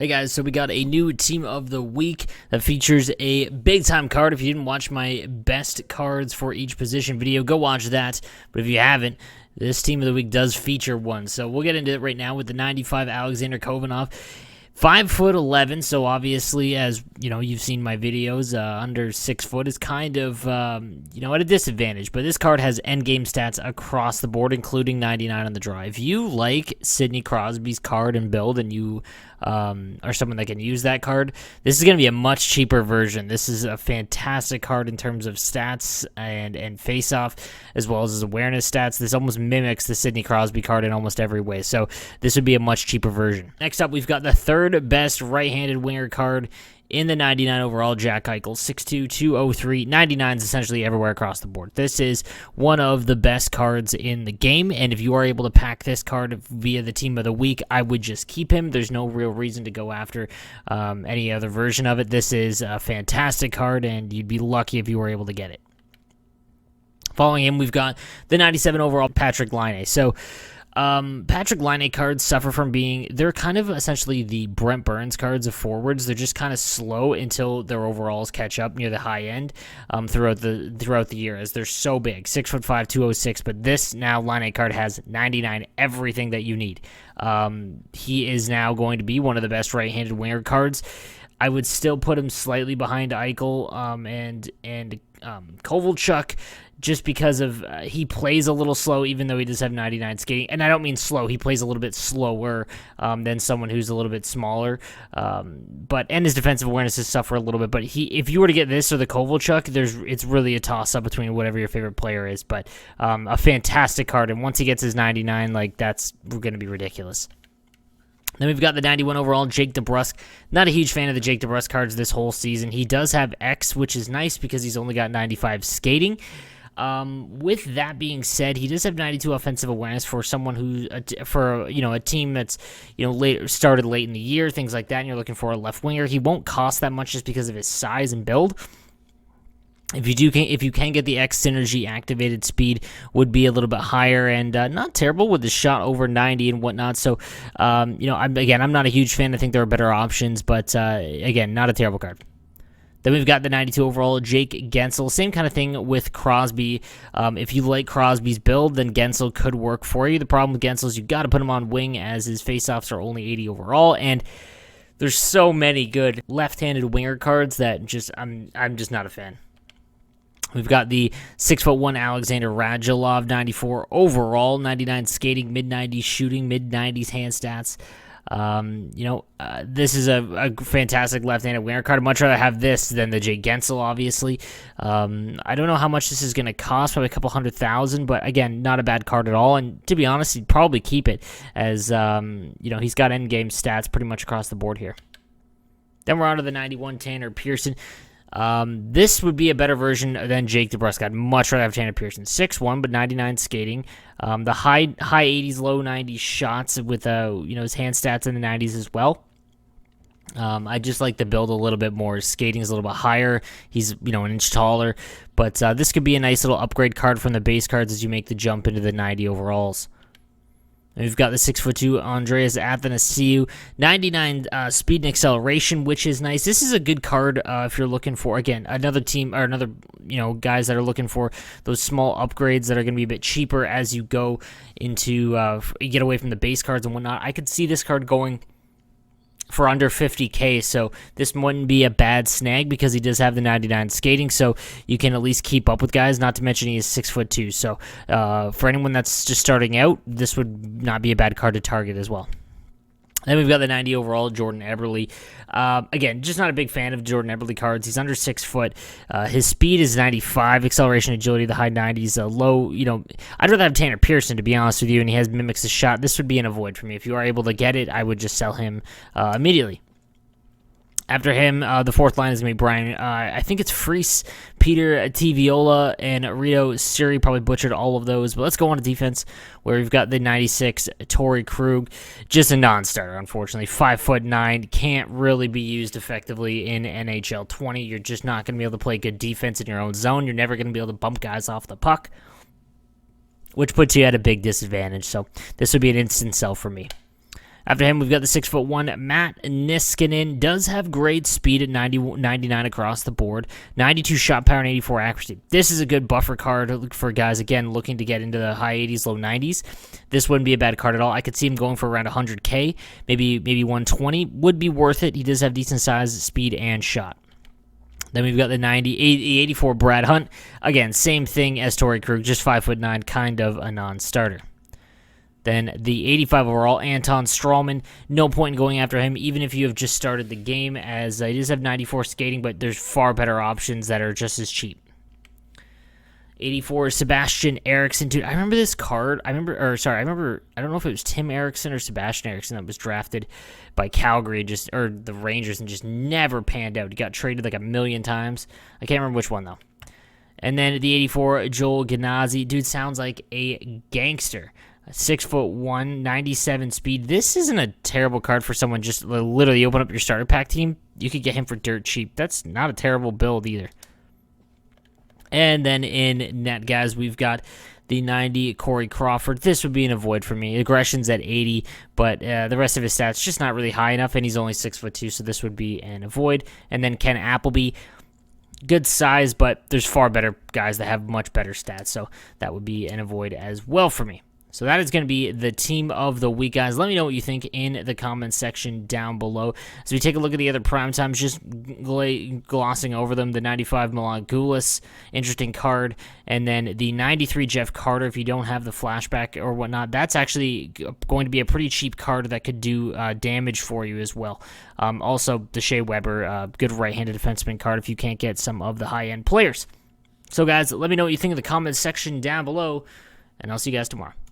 Hey guys, so we got a new team of the week that features a big time card. If you didn't watch my best cards for each position video, go watch that. But if you haven't, this team of the week does feature one. So we'll get into it right now with the 95 Alexander Kovanov. 5'11", so obviously, as you know, you've seen my videos, under 6 foot is kind of, at a disadvantage. But this card has endgame stats across the board, including 99 on the draw. If you like Sidney Crosby's card and build, and you are someone that can use that card, this is going to be a much cheaper version. This is a fantastic card in terms of stats and face-off, as well as his awareness stats. This almost mimics the Sidney Crosby card in almost every way, so this would be a much cheaper version. Next up, we've got the third best right-handed winger card in the 99 overall, Jack Eichel, 6'2", 203, 99s essentially everywhere across the board. This is one of the best cards in the game, and if you are able to pack this card via the team of the week, I would just keep him. There's no real reason to go after any other version of it. This is a fantastic card, and you'd be lucky if you were able to get it. Following him, we've got the 97 overall, Patrik Laine. So, Patrik Laine cards suffer from they're kind of essentially the Brent Burns cards of forwards. They're just kind of slow until their overalls catch up near the high end throughout the year, as they're so big, 6'5", 206. But this now Laine card has 99, everything that you need. He is now going to be one of the best right-handed winger cards. I would still put him slightly behind Eichel and Kovalchuk, just because of he plays a little slow, even though he does have 99 skating. And I don't mean slow; he plays a little bit slower than someone who's a little bit smaller. And his defensive awarenesses suffer a little bit. But if you were to get this or the Kovalchuk, it's really a toss up between whatever your favorite player is. But a fantastic card, and once he gets his 99, that's going to be ridiculous. Then we've got the 91 overall, Jake DeBrusk. Not a huge fan of the Jake DeBrusk cards this whole season. He does have X, which is nice because he's only got 95 skating. With that being said, he does have 92 offensive awareness for someone a team that's started late in the year, things like that, and you're looking for a left winger. He won't cost that much just because of his size and build. If you can get the X synergy, activated speed would be a little bit higher, and not terrible with the shot over 90 and whatnot. So, I'm not a huge fan. I think there are better options, but again, not a terrible card. Then we've got the 92 overall, Jake Guentzel. Same kind of thing with Crosby. If you like Crosby's build, then Guentzel could work for you. The problem with Guentzel is you got to put him on wing, as his faceoffs are only 80 overall, and there's so many good left-handed winger cards that I'm just not a fan. We've got the 6'1" Alexander Radulov, 94 overall, 99 skating, mid-90s shooting, mid-90s hand stats. This is a fantastic left-handed winger card. I'd much rather have this than the Jay Guentzel, obviously. I don't know how much this is going to cost, probably a couple $100,000, but again, not a bad card at all. And to be honest, he'd probably keep it, as he's got endgame stats pretty much across the board here. Then we're on to the 91 Tanner Pearson. This would be a better version than Jake DeBrusk. I'd much rather have Tanner Pearson. 6'1", but 99 skating. The high 80s, low 90s shots with his hand stats in the 90s as well. I just like the build a little bit more. His skating is a little bit higher. He's an inch taller, but this could be a nice little upgrade card from the base cards as you make the jump into the 90 overalls. And we've got the 6'2" Andreas Athanasiou, 99 speed and acceleration, which is nice. This is a good card if you're looking for, again, another team or another guys that are looking for those small upgrades that are going to be a bit cheaper as you go into get away from the base cards and whatnot. I could see this card going for under 50K, so this wouldn't be a bad snag because he does have the 99 skating, so you can at least keep up with guys, not to mention he is 6'2", so for anyone that's just starting out, this would not be a bad card to target as well. Then we've got the 90 overall, Jordan Eberle. Again, just not a big fan of Jordan Eberle cards. He's under 6 foot. His speed is 95, acceleration, agility, the high 90s. Low, I'd rather have Tanner Pearson, to be honest with you, and he mimics the shot. This would be an avoid for me. If you are able to get it, I would just sell him immediately. After him, the fourth line is going to be Brian. I think it's Freese, Peter Tiviola, and Rito Siri. Probably butchered all of those. But let's go on to defense, where we've got the 96 Torrey Krug. Just a non-starter, unfortunately. 5'9", can't really be used effectively in NHL 20. You're just not going to be able to play good defense in your own zone. You're never going to be able to bump guys off the puck, which puts you at a big disadvantage. So this would be an instant sell for me. After him, we've got the 6'1" Matt Niskanen. Does have great speed at 99 across the board, 92 shot power and 84 accuracy. This is a good buffer card for guys, again, looking to get into the high 80s, low 90s. This wouldn't be a bad card at all. I could see him going for around 100K, maybe 120. Would be worth it. He does have decent size, speed, and shot. Then we've got the 84 Brad Hunt. Again, same thing as Torrey Krug, just 5'9", kind of a non-starter. Then the 85 overall, Anton Stralman. No point in going after him, even if you have just started the game, as he does have 94 skating, but there's far better options that are just as cheap. 84 Sebastian Eriksson. Dude, I remember this card. I don't know if it was Tim Eriksson or Sebastian Eriksson that was drafted by Calgary, or the Rangers, and just never panned out. He got traded like a million times. I can't remember which one, though. And then the 84 Joel Ganazzi. Dude sounds like a gangster. 6'1", 97 speed. This isn't a terrible card for someone just literally open up your starter pack team. You could get him for dirt cheap. That's not a terrible build either. And then in net, guys, we've got the 90 Corey Crawford. This would be an avoid for me. Aggression's at 80, but the rest of his stats just not really high enough, and he's only 6'2", so this would be an avoid. And then Ken Appleby. Good size, but there's far better guys that have much better stats, so that would be an avoid as well for me. So that is going to be the team of the week, guys. Let me know what you think in the comments section down below. As we take a look at the other prime times, just glossing over them, the 95 Milan Gulas, interesting card, and then the 93 Jeff Carter, if you don't have the flashback or whatnot, that's actually going to be a pretty cheap card that could do damage for you as well. Also, the Shea Weber, good right-handed defenseman card if you can't get some of the high-end players. So, guys, let me know what you think in the comments section down below, and I'll see you guys tomorrow.